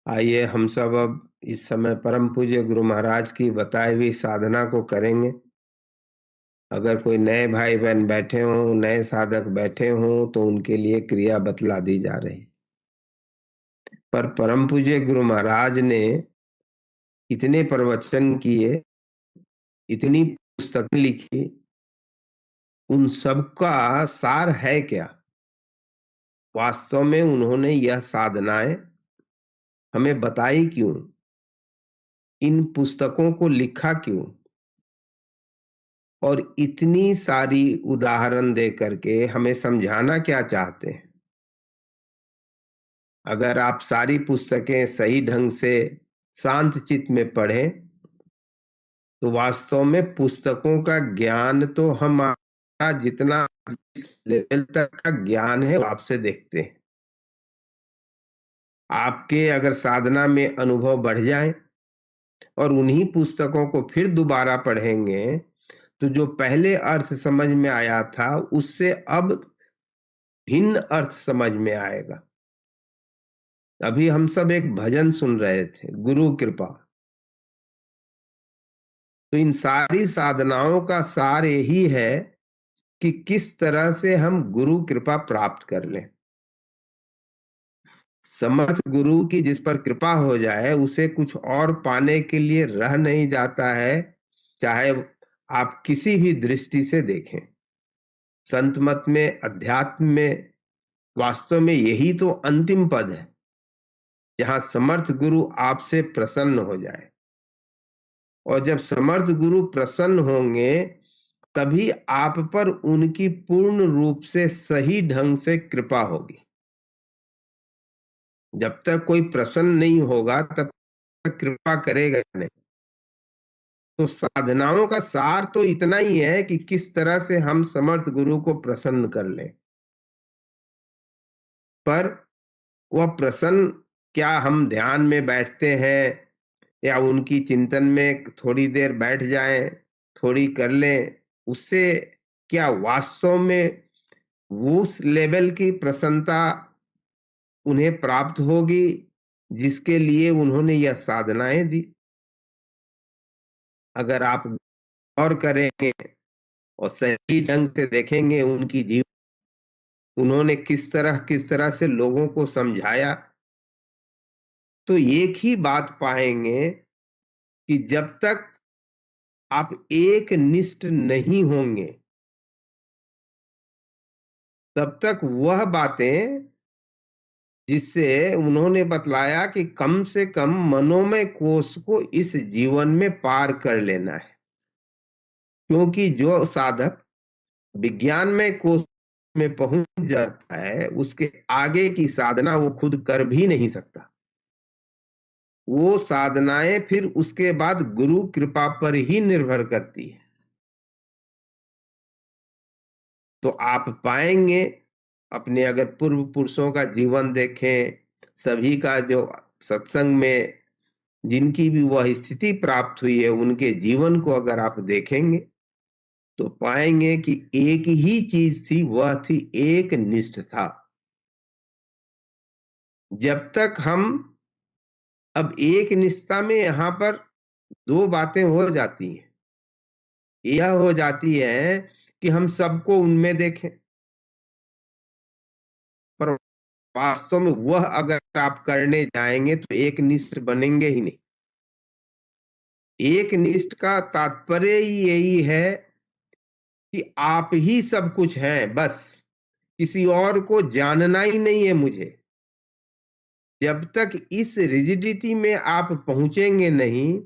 आइए हम सब अब इस समय परम पूज्य गुरु महाराज की बताई हुई साधना को करेंगे। अगर कोई नए भाई बहन बैठे हों, नए साधक बैठे हों, तो उनके लिए क्रिया बतला दी जा रही। पर परम पूज्य गुरु महाराज ने इतने प्रवचन किए, इतनी पुस्तकें लिखी, उन सब का सार है क्या? वास्तव में उन्होंने यह साधनाएं हमें बताई क्यों? इन पुस्तकों को लिखा क्यों? और इतनी सारी उदाहरण दे करके हमें समझाना क्या चाहते हैं? अगर आप सारी पुस्तकें सही ढंग से शांत चित्त में पढ़ें, तो वास्तव में पुस्तकों का ज्ञान तो हमारा जितना जिस लेवल तक का ज्ञान है, वो आपसे देखते हैं। आपके अगर साधना में अनुभव बढ़ जाए और उन्हीं पुस्तकों को फिर दोबारा पढ़ेंगे, तो जो पहले अर्थ समझ में आया था, उससे अब भिन्न अर्थ समझ में आएगा। अभी हम सब एक भजन सुन रहे थे, गुरु कृपा। तो इन सारी साधनाओं का सार यही है कि किस तरह से हम गुरु कृपा प्राप्त कर लें। समर्थ गुरु की जिस पर कृपा हो जाए, उसे कुछ और पाने के लिए रह नहीं जाता है, चाहे आप किसी भी दृष्टि से देखें। संत मत में, अध्यात्म में वास्तव में यही तो अंतिम पद है, जहां समर्थ गुरु आपसे प्रसन्न हो जाए। और जब समर्थ गुरु प्रसन्न होंगे, तभी आप पर उनकी पूर्ण रूप से सही ढंग से कृपा होगी। जब तक कोई प्रसन्न नहीं होगा, तब तक कृपा करेगा नहीं। तो साधनाओं का सार तो इतना ही है कि किस तरह से हम समर्थ गुरु को प्रसन्न कर लें। पर वह प्रसन्न, क्या हम ध्यान में बैठते हैं या उनकी चिंतन में थोड़ी देर बैठ जाएं, थोड़ी कर लें, उससे क्या वास्तव में वो उस लेवल की प्रसन्नता उन्हें प्राप्त होगी जिसके लिए उन्होंने यह साधनाएं दी? अगर आप गौर करेंगे और सही ढंग से देखेंगे उनकी उन्होंने किस तरह से लोगों को समझाया, तो एक ही बात पाएंगे कि जब तक आप एक निष्ठ नहीं होंगे, तब तक वह बातें जिससे उन्होंने बतलाया कि कम से कम मनोमय कोश को इस जीवन में पार कर लेना है। क्योंकि जो साधक विज्ञानमय कोश में पहुंच जाता है, उसके आगे की साधना वो खुद कर भी नहीं सकता। वो साधनाएं फिर उसके बाद गुरु कृपा पर ही निर्भर करती है। तो आप पाएंगे, अपने अगर पूर्व पुरुषों का जीवन देखें, सभी का जो सत्संग में जिनकी भी वह स्थिति प्राप्त हुई है, उनके जीवन को अगर आप देखेंगे, तो पाएंगे कि एक ही चीज थी, वह थी एक निष्ठा। जब तक हम, अब एक निष्ठा में यहां पर दो बातें हो जाती हैं। यह हो जाती है कि हम सबको उनमें देखें, पर वास्तव में वह अगर आप करने जाएंगे तो एक निष्ठ बनेंगे ही नहीं। एक निष्ठ का तात्पर्य ही यही है कि आप ही सब कुछ हैं, बस किसी और को जानना ही नहीं है मुझे। जब तक इस रिजिडिटी में आप पहुंचेंगे नहीं,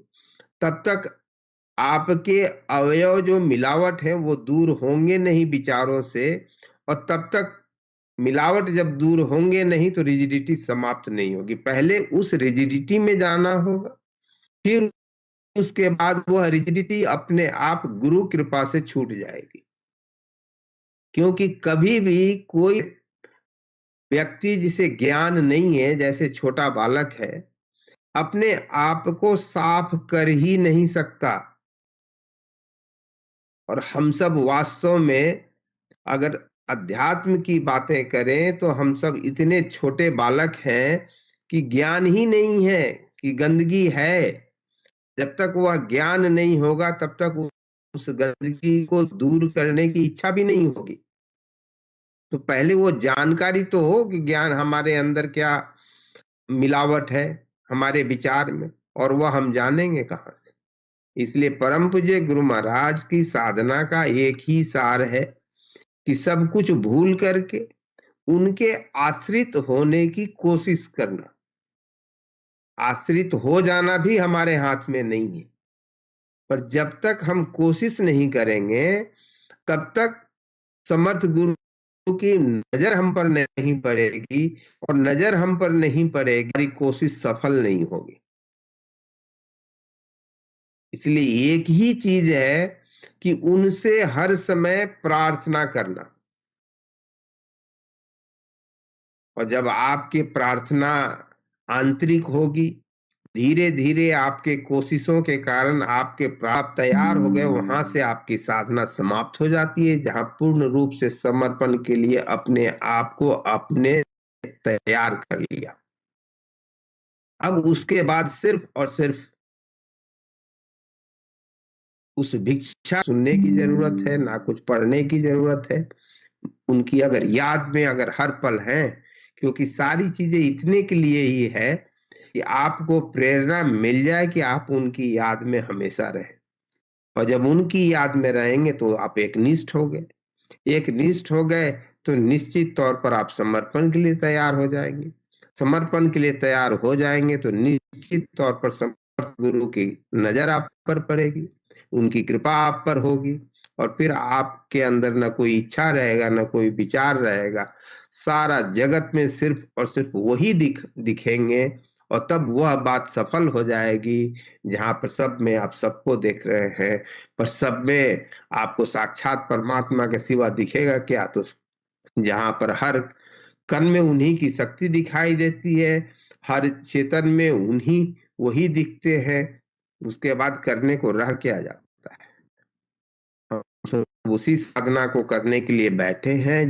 तब तक आपके अवयव जो मिलावट है वो दूर होंगे नहीं विचारों से, और तब तक मिलावट जब दूर होंगे नहीं तो रिजिडिटी समाप्त नहीं होगी। पहले उस रिजिडिटी में जाना होगा, फिर उसके बाद वह रिजिडिटी अपने आप गुरु कृपा से छूट जाएगी। क्योंकि कभी भी कोई व्यक्ति जिसे ज्ञान नहीं है, जैसे छोटा बालक है, अपने आप को साफ कर ही नहीं सकता। और हम सब वास्तव में अगर अध्यात्म की बातें करें तो हम सब इतने छोटे बालक हैं कि ज्ञान ही नहीं है कि गंदगी है। जब तक वह ज्ञान नहीं होगा तब तक उस गंदगी को दूर करने की इच्छा भी नहीं होगी। तो पहले वो जानकारी तो हो कि ज्ञान हमारे अंदर क्या मिलावट है हमारे विचार में, और वह हम जानेंगे कहाँ से। इसलिए परम पूज्य गुरु महाराज की साधना का एक ही सार है कि सब कुछ भूल करके उनके आश्रित होने की कोशिश करना। आश्रित हो जाना भी हमारे हाथ में नहीं है, पर जब तक हम कोशिश नहीं करेंगे तब तक समर्थ गुरु की नजर हम पर नहीं पड़ेगी, और नजर हम पर नहीं पड़ेगी हमारी कोशिश सफल नहीं होगी। इसलिए एक ही चीज है कि उनसे हर समय प्रार्थना करना। और जब आपकी प्रार्थना आंतरिक होगी, धीरे धीरे आपके कोशिशों के कारण आपके प्राप्त तैयार हो गए, वहां से आपकी साधना समाप्त हो जाती है, जहां पूर्ण रूप से समर्पण के लिए अपने आप को अपने तैयार कर लिया। अब उसके बाद सिर्फ और सिर्फ उस भिक्षा सुनने की जरूरत है, ना कुछ पढ़ने की जरूरत है। उनकी अगर याद में अगर हर पल है, क्योंकि सारी चीजें इतने के लिए ही है कि आपको प्रेरणा मिल जाए कि आप उनकी याद में हमेशा रहें। और जब उनकी याद में रहेंगे तो आप एकनिष्ठ हो गए। एकनिष्ठ हो गए तो निश्चित तौर पर आप समर्पण के लिए तैयार हो जाएंगे। समर्पण के लिए तैयार हो जाएंगे तो निश्चित तौर पर समर्थ गुरु की नजर आप पर पड़ेगी, उनकी कृपा आप पर होगी, और फिर आपके अंदर न कोई इच्छा रहेगा, न कोई विचार रहेगा। सारा जगत में सिर्फ और सिर्फ वही दिखेंगे, और तब वह बात सफल हो जाएगी जहां पर सब में आप सबको देख रहे हैं, पर सब में आपको साक्षात परमात्मा के सिवा दिखेगा क्या? तो जहां पर हर कण में उन्हीं की शक्ति दिखाई देती है, हर चेतन में उन्हीं वही दिखते हैं, उसके बाद करने को रह क्या जाता है? हम सब उसी साधना को करने के लिए बैठे हैं